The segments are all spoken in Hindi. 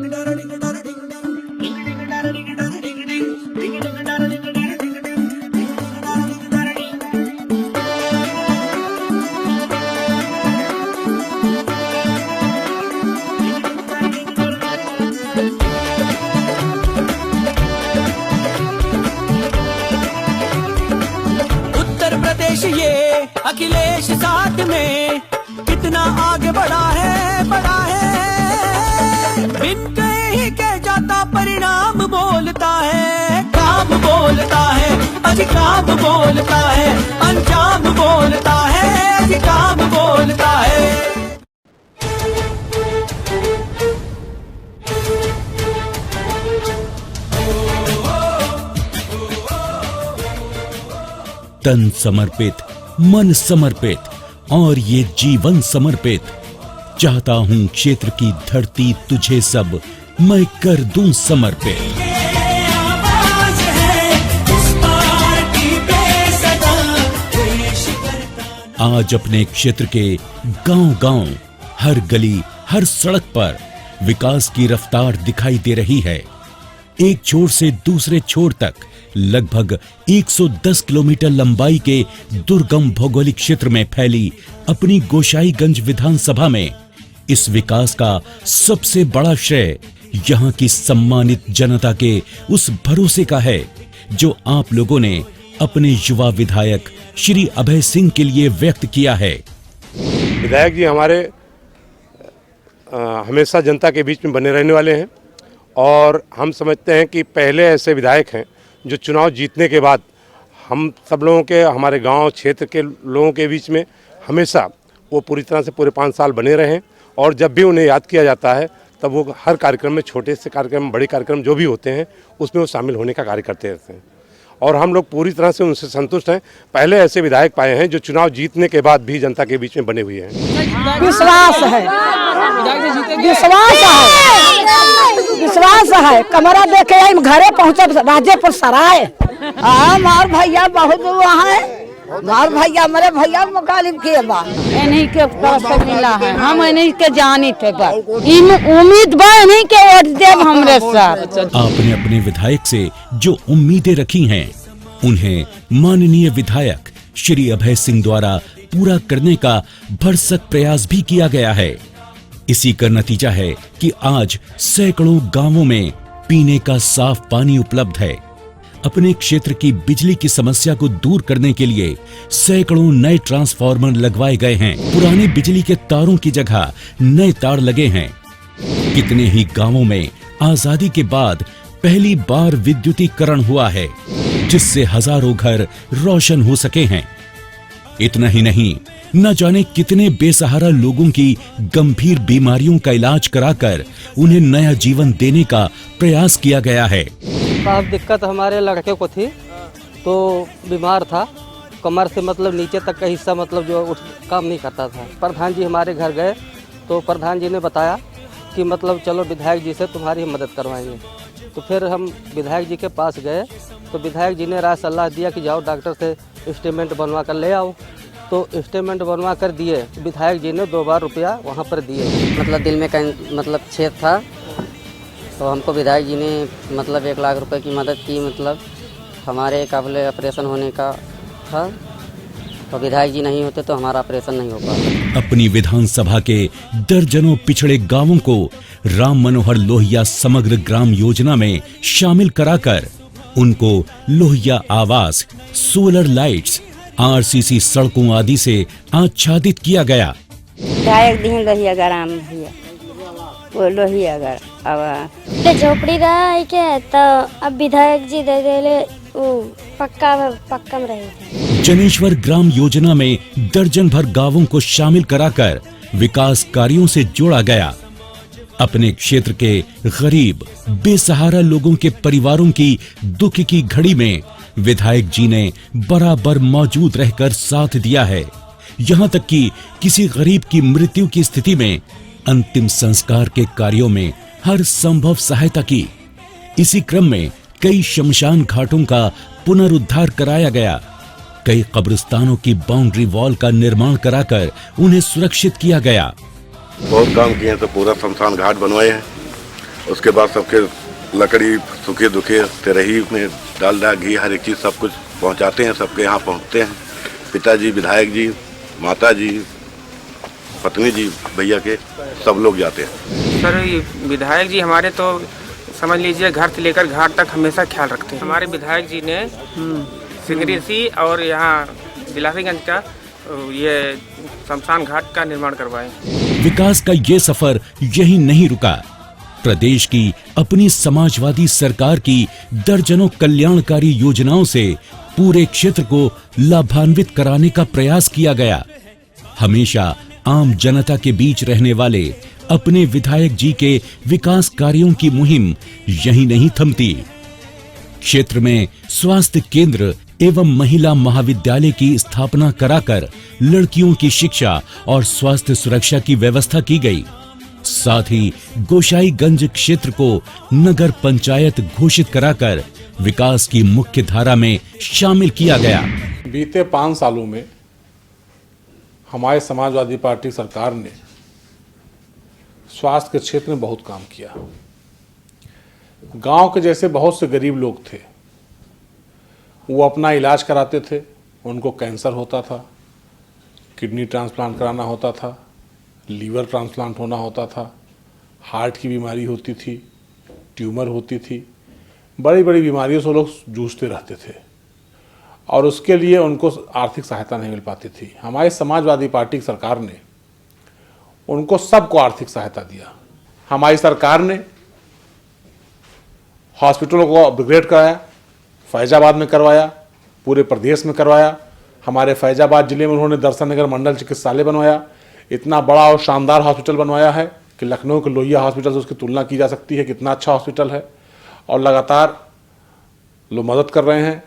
उत्तर प्रदेश ये अखिलेश साथ में कितना आगे बढ़ा है बिन कहे ही कह जाता परिणाम बोलता है, काम बोलता है अजी काम बोलता है, अंजाम बोलता है अजी काम बोलता है। तन समर्पित, मन समर्पित और ये जीवन समर्पित, चाहता हूँ क्षेत्र की धरती तुझे सब मैं कर दूं समर्पित। आज अपने क्षेत्र के गांव-गांव, हर गली, हर सड़क पर विकास की रफ्तार दिखाई दे रही है। एक छोर से दूसरे छोर तक लगभग 110 किलोमीटर लंबाई के दुर्गम भौगोलिक क्षेत्र में फैली अपनी गोसाईगंज विधानसभा में इस विकास का सबसे बड़ा श्रेय यहाँ की सम्मानित जनता के उस भरोसे का है जो आप लोगों ने अपने युवा विधायक श्री अभय सिंह के लिए व्यक्त किया है। विधायक जी हमारे हमेशा जनता के बीच में बने रहने वाले हैं और हम समझते हैं कि पहले ऐसे विधायक हैं जो चुनाव जीतने के बाद हम सब लोगों के, हमारे गांव क्षेत्र के लोगों के बीच में हमेशा वो पूरी तरह से पूरे 5 साल बने रहे और जब भी उन्हें याद किया जाता है तब वो हर कार्यक्रम में, छोटे से कार्यक्रम, बड़े कार्यक्रम जो भी होते हैं उसमें वो शामिल होने का कार्य करते रहते हैं और हम लोग पूरी तरह से उनसे संतुष्ट हैं। पहले ऐसे विधायक पाए हैं जो चुनाव जीतने के बाद भी जनता के बीच में बने हुए हैं। विश्वास है कमरा देखे घरे पहुँचे राजेपुर सराय। मार भैया बहुत वहाँ है, मार भैया मेरे भैया मुकालिम किए बा इन्हीं के तरफ से मिला है, हम इन्हीं के जानी थे बा उम्मीद बा इन्हीं के वोट देव हमरे साथ। आपने अपने विधायक से जो उम्मीदें रखी हैं उन्हें माननीय विधायक श्री अभय सिंह द्वारा पूरा करने का भरसक प्रयास भी किया गया है। इसी का नतीजा है कि आज सैकड़ों गांवों में पीने का साफ पानी उपलब्ध है। अपने क्षेत्र की बिजली की समस्या को दूर करने के लिए सैकड़ों नए ट्रांसफार्मर लगवाए गए हैं। पुराने बिजली के तारों की जगह नए तार लगे हैं। कितने ही गांवों में आजादी के बाद पहली बार विद्युतीकरण हुआ है जिससे हजारों घर रोशन हो सके हैं। इतना ही नहीं, न जाने कितने बेसहारा लोगों की गंभीर बीमारियों का इलाज कराकर उन्हें नया जीवन देने का प्रयास किया गया है। काफ़ी दिक्कत हमारे लड़के को थी, तो बीमार था, कमर से मतलब नीचे तक का हिस्सा मतलब जो काम नहीं करता था। प्रधान जी हमारे घर गए तो प्रधान जी ने बताया कि मतलब चलो विधायक जी से तुम्हारी मदद करवाएंगे। तो फिर हम विधायक जी के पास गए तो विधायक जी ने राय सलाह दिया कि जाओ डॉक्टर से स्टेटमेंट बनवा कर ले आओ। तो स्टेटमेंट बनवा कर दिए। विधायक जी ने 2 बार रुपया वहाँ पर दिए। मतलब दिल में मतलब छेद था तो हमको विधायक जी ने मतलब 1 लाख रुपए की मदद की। मतलब हमारे काबिल ऑपरेशन होने का था तो विधायक जी नहीं होते तो हमारा ऑपरेशन नहीं हो पाता। अपनी विधानसभा के दर्जनों पिछड़े गांवों को राम मनोहर लोहिया समग्र ग्राम योजना में शामिल कराकर उनको लोहिया आवास, सोलर लाइट्स, आरसीसी सड़कों आदि से आच्छादित किया गया। विधायक दिन लोहिया ग्राम भैया वो लोहिया ग्राम झोपड़ी रहा है क्या तो अब विधायक जी दे देले पक्का में रहे। जनेश्वर ग्राम योजना में दर्जन भर गांवों को शामिल कराकर विकास कार्यों से जोड़ा गया। अपने क्षेत्र के गरीब बेसहारा लोगों के परिवारों की दुख की घड़ी में विधायक जी ने बराबर मौजूद रहकर साथ दिया है। यहाँ तक कि किसी गरीब की मृत्यु की स्थिति में अंतिम संस्कार के कार्यों में हर संभव सहायता की। इसी क्रम में कई शमशान घाटों का पुनरुद्धार कराया गया। कई कब्रिस्तानों की बाउंड्री वॉल का निर्माण कराकर उन्हें सुरक्षित किया गया। बहुत काम किए हैं, तो पूरा शमशान घाट बनवाए हैं उसके बाद सबके लकड़ी सूखे दुखे तेरही में डालडा घी हर एक चीज़ सब कुछ पहुंचाते हैं, सबके यहाँ पहुंचते हैं। पिताजी, विधायक जी, माता जी, पत्नी जी, भैया के सब लोग जाते हैं। सर ये विधायक जी हमारे तो समझ लीजिए घर से लेकर घाट तक हमेशा ख्याल रखते हैं। हमारे विधायक जी ने सिंगरेसी और यहाँ दिलासीगंज का ये शमशान घाट का निर्माण करवाए। विकास का ये सफर यही नहीं रुका। प्रदेश की अपनी समाजवादी सरकार की दर्जनों कल्याणकारी योजनाओं से पूरे क्षेत्र को लाभान्वित कराने का प्रयास किया गया। हमेशा आम जनता के बीच रहने वाले अपने विधायक जी के विकास कार्यों की मुहिम यहीं नहीं थमती। क्षेत्र में स्वास्थ्य केंद्र एवं महिला महाविद्यालय की स्थापना कराकर लड़कियों की शिक्षा और स्वास्थ्य सुरक्षा की व्यवस्था की गई। साथ ही गोसाईगंज क्षेत्र को नगर पंचायत घोषित कराकर विकास की मुख्य धारा में शामिल किया गया। बीते 5 सालों में हमारे समाजवादी पार्टी सरकार ने स्वास्थ्य के क्षेत्र में बहुत काम किया। गांव के जैसे बहुत से गरीब लोग थे, वो अपना इलाज कराते थे, उनको कैंसर होता था, किडनी ट्रांसप्लांट कराना होता था, लीवर ट्रांसप्लांट होना होता था, हार्ट की बीमारी होती थी, ट्यूमर होती थी, बड़ी बड़ी बीमारियों से लोग जूझते रहते थे और उसके लिए उनको आर्थिक सहायता नहीं मिल पाती थी। हमारी समाजवादी पार्टी की सरकार ने उनको सबको आर्थिक सहायता दिया। हमारी सरकार ने हॉस्पिटलों को अपग्रेड कराया, फैजाबाद में करवाया, पूरे प्रदेश में करवाया। हमारे फैजाबाद जिले में उन्होंने दर्शन नगर मंडल चिकित्सालय बनवाया। इतना बड़ा और शानदार हॉस्पिटल बनवाया है कि लखनऊ के लोहिया हॉस्पिटल से उसकी तुलना की जा सकती है। कितना अच्छा हॉस्पिटल है और लगातार लोग मदद कर रहे हैं।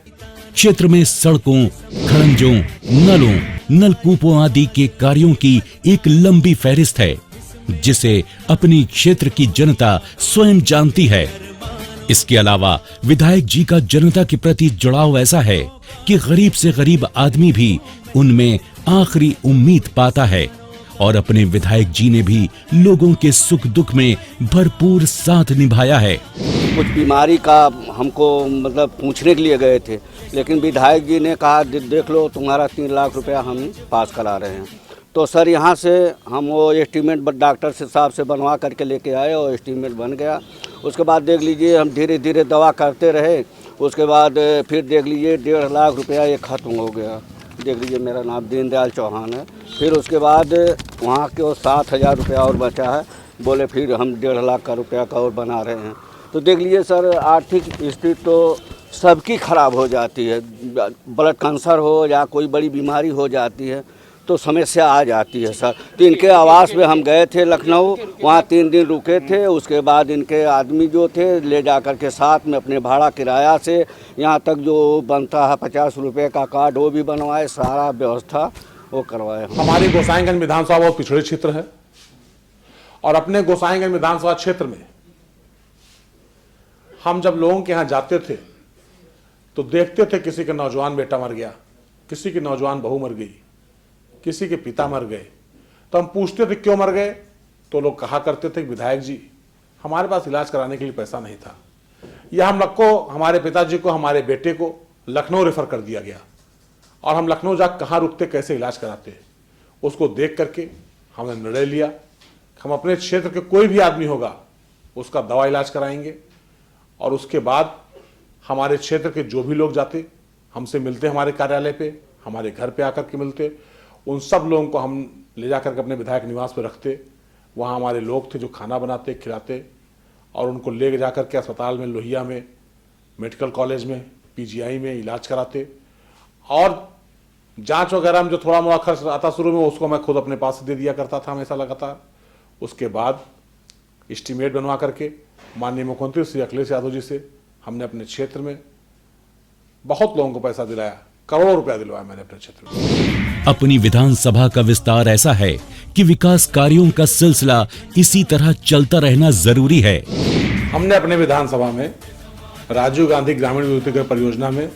क्षेत्र में सड़कों, खड़ंजों, नलों, नलकूपों आदि के कार्यों की एक लंबी फहरिस्त है, जिसे अपनी क्षेत्र की जनता स्वयं जानती है। इसके अलावा विधायक जी का जनता के प्रति जुड़ाव ऐसा है कि गरीब से गरीब आदमी भी उनमें आखिरी उम्मीद पाता है और अपने विधायक जी ने भी लोगों के सुख दुख में भरपूर साथ निभाया है। कुछ बीमारी का हमको मतलब पूछने के लिए गए थे, लेकिन विधायक जी ने कहा देख लो तुम्हारा 3 लाख रुपया हम पास करा रहे हैं। तो सर यहाँ से हम वो एस्टीमेट डॉक्टर से साहब से बनवा करके लेके आए और एस्टीमेट बन गया। उसके बाद देख लीजिए हम धीरे धीरे दवा करते रहे। उसके बाद फिर देख लीजिए 1.5 लाख रुपया ये ख़त्म हो गया। देख लीजिए मेरा नाम दीनदयाल चौहान है। फिर उसके बाद वहाँ के 7,000 रुपया और बचा है, बोले फिर हम 1.5 लाख का रुपया का और बना रहे हैं। तो देख लीजिए सर आर्थिक स्थिति तो सबकी ख़राब हो जाती है। ब्लड कैंसर हो या कोई बड़ी बीमारी हो जाती है तो समस्या आ जाती है सर। तो इनके आवास में हम गए थे लखनऊ, वहाँ 3 दिन रुके थे। उसके बाद इनके आदमी जो थे ले जा कर के साथ में अपने भाड़ा किराया से यहाँ तक जो बनता है 50 रुपये का कार्ड वो भी बनवाए, सारा व्यवस्था वो करवाए। हमारी गोसाईगंज विधानसभा बहुत पिछड़े क्षेत्र है और अपने गोसाईगंज विधानसभा क्षेत्र में हम जब लोगों के यहाँ जाते थे तो देखते थे किसी का नौजवान बेटा मर गया, किसी की नौजवान बहू मर गई, किसी के पिता मर गए, तो हम पूछते थे क्यों मर गए, तो लोग कहा करते थे विधायक जी हमारे पास इलाज कराने के लिए पैसा नहीं था, या हम लोग को हमारे पिताजी को हमारे बेटे को लखनऊ रेफर कर दिया गया और हम लखनऊ जाकर कहाँ रुकते, कैसे इलाज कराते। उसको देख करके हमने निर्णय लिया हम अपने क्षेत्र के कोई भी आदमी होगा उसका दवा इलाज कराएंगे और उसके बाद हमारे क्षेत्र के जो भी लोग जाते हमसे मिलते, हमारे कार्यालय पे, हमारे घर पे आकर के मिलते, उन सब लोगों को हम ले जाकर के अपने विधायक निवास पे रखते। वहाँ हमारे लोग थे जो खाना बनाते, खिलाते और उनको ले जाकर के अस्पताल में, लोहिया में, मेडिकल कॉलेज में, पीजीआई में इलाज कराते और जांच वगैरह में जो थोड़ा मोड़ा खर्च आता शुरू में उसको मैं खुद अपने पास से दे दिया करता था हमेशा लगातार। उसके बाद एस्टीमेट बनवा करके माननीय मुख्यमंत्री श्री अखिलेश यादव जी से हमने अपने क्षेत्र में बहुत लोगों को पैसा दिलाया, करोड़ों रुपया दिलवाया मैंने अपने क्षेत्र में। अपनी विधानसभा का विस्तार ऐसा है कि विकास कार्यों का सिलसिला इसी तरह चलता रहना जरूरी है। हमने अपने विधानसभा में राजीव गांधी ग्रामीण विद्युतीकरण परियोजना में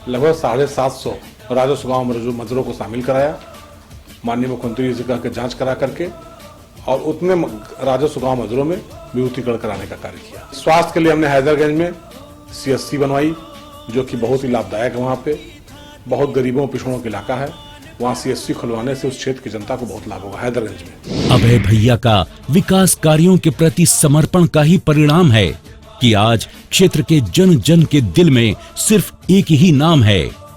लगभग 750 राजस्व गाँव मजदूरों को शामिल कराया। माननीय मुख्यमंत्री जी का जांच करा करके और उतने राजस्व गांव मजदूरों में विद्युतीकरण कराने का कार्य किया। स्वास्थ्य के लिए हमने हैदरगंज में CSC बनवाई, जो कि बहुत ही लाभदायक है। वहाँ पे बहुत गरीबों पिछड़ों का इलाका है, वहाँ CSC खुलवाने से उस क्षेत्र की जनता को बहुत लाभ होगा। हैदरगंज में अभय भैया का विकास कार्यों के प्रति समर्पण का ही परिणाम है कि आज क्षेत्र के जन जन के दिल में सिर्फ एक ही नाम है।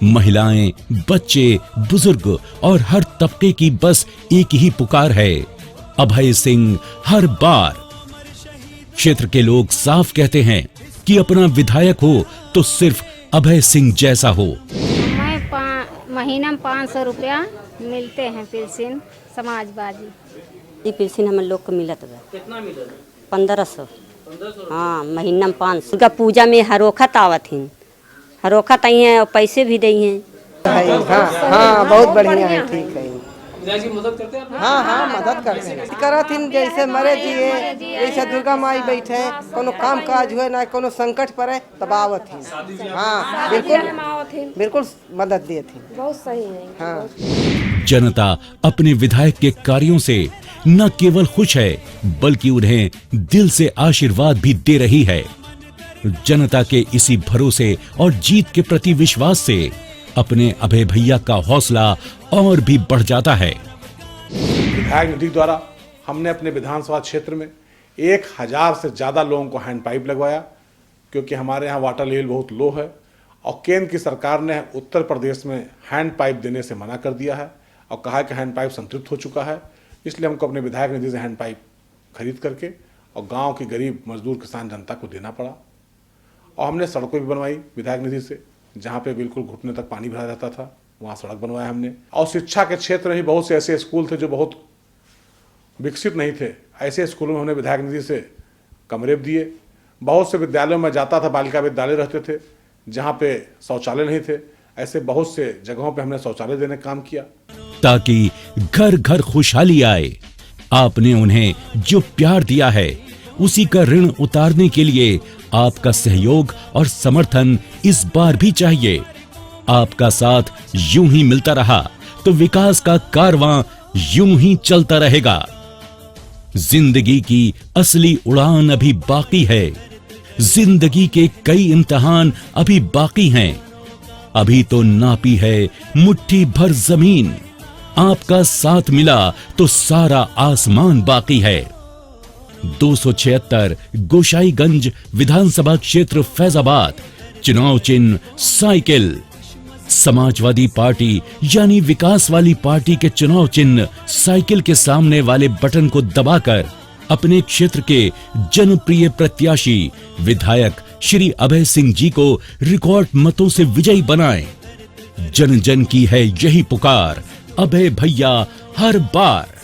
महिलाएं, बच्चे, बुजुर्ग और हर तबके की बस एक ही पुकार है, अभय सिंह हर बार। क्षेत्र के लोग साफ कहते हैं कि अपना विधायक हो तो सिर्फ अभय सिंह जैसा हो। महीना में 500 रुपया मिलते हैं पेंशन समाजवादी। ये पेंशन हम लोग को मिलत है। कितना मिलत? 1500। हाँ, महीना में 500। दुर्गा पूजा में हरोखत आवत हैं, हरोखत आई हैं और पैसे भी दी हैं। हाँ, बहुत बढ़िया है, ठीक है। मदद करते हैं? हाँ, मदद करते हैं। करत हिन जैसे मरे जिए, जैसे दुर्गा माई बैठे, कोनो काम काज हुए ना, कोनो संकट पड़े तब आवत हिन। हाँ, बिल्कुल मदद दिए थे। बहुत सही है। हाँ। जनता अपने विधायक के कार्यों से न केवल खुश है बल्कि उन्हें दिल से आशीर्वाद भी दे रही है। जनता के इसी भरोसे और जीत के प्रति विश्वास से अपने अभय भैया का हौसला और भी बढ़ जाता है। विधायक निधि द्वारा हमने अपने विधानसभा क्षेत्र में 1000 से ज्यादा लोगों को हैंड पाइप लगवाया, क्योंकि हमारे यहाँ वाटर लेवल बहुत लो है और केंद्र की सरकार ने उत्तर प्रदेश में हैंड पाइप देने से मना कर दिया है और कहा कि हैंड पाइप संतृप्त हो चुका है। इसलिए हमको अपने विधायक निधि से हैंड पाइप खरीद करके और गाँव की गरीब मजदूर किसान जनता को देना पड़ा। और हमने सड़कों भी बनवाई विधायक निधि से, जहाँ पे बिल्कुल घुटने तक पानी भरा रहता था, वहाँ सड़क बनवाया हमने। और शिक्षा के क्षेत्र में भी बहुत से ऐसे स्कूल थे जो बहुत विकसित नहीं थे, ऐसे स्कूलों में हमने विधायक निधि से कमरे दिए। बहुत से विद्यालयों में जाता था, बालिका विद्यालय रहते थे जहाँ पे शौचालय नहीं थे, ऐसे बहुत से जगहों पे हमने शौचालय देने का काम किया ताकि घर घर खुशहाली आए। आपने उन्हें जो प्यार दिया है उसी का ऋण उतारने के लिए आपका सहयोग और समर्थन इस बार भी चाहिए। आपका साथ यूं ही मिलता रहा तो विकास का कारवां यूं ही चलता रहेगा। जिंदगी की असली उड़ान अभी बाकी है, जिंदगी के कई इम्तिहान अभी बाकी हैं। अभी तो नापी है मुट्ठी भर जमीन, आपका साथ मिला तो सारा आसमान बाकी है। 276 गोसाईगंज विधानसभा क्षेत्र फैजाबाद, चुनाव चिन्ह साइकिल। समाजवादी पार्टी यानी विकास वाली पार्टी के चुनाव चिन्ह साइकिल के सामने वाले बटन को दबाकर अपने क्षेत्र के जनप्रिय प्रत्याशी विधायक श्री अभय सिंह जी को रिकॉर्ड मतों से विजयी बनाएं। जन जन की है यही पुकार, अभय भैया हर बार।